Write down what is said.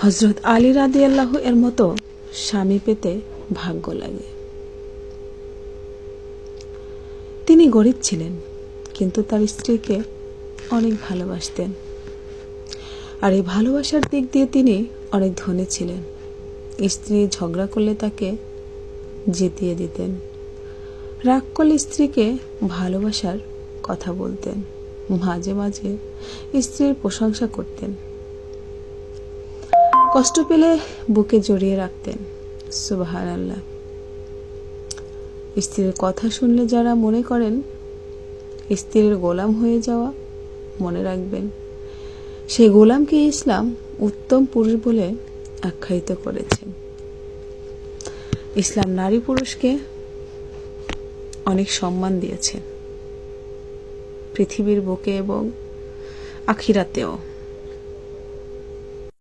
হযরত আলী রাদিয়াল্লাহু এর মতো স্বামী পেতে ভাগ্য লাগে। তিনি গরিব ছিলেন, কিন্তু তার স্ত্রীকে অনেক ভালোবাসতেন। আর এই ভালোবাসার দিক দিয়ে তিনি অনেক ধনী ছিলেন। স্ত্রী ঝগড়া করলে তাকে জিতিয়ে দিতেন। রাগ করলে স্ত্রীকে ভালোবাসার কথা বলতেন। মাঝে মাঝে স্ত্রীর প্রশংসা করতেন। কষ্ট পেলে বুকে জড়িয়ে রাখতেন। সুবহানাল্লাহ। স্ত্রীর কথা শুনলে যারা মনে করেন স্ত্রীর গোলাম হয়ে যাওয়া, মনে রাখবেন সেই গোলামকে ইসলাম উত্তম পুরুষ বলে আখ্যায়িত করেছেন। ইসলাম নারী পুরুষকে অনেক সম্মান দিয়েছে, পৃথিবীর বুকে এবং আখিরাতেও।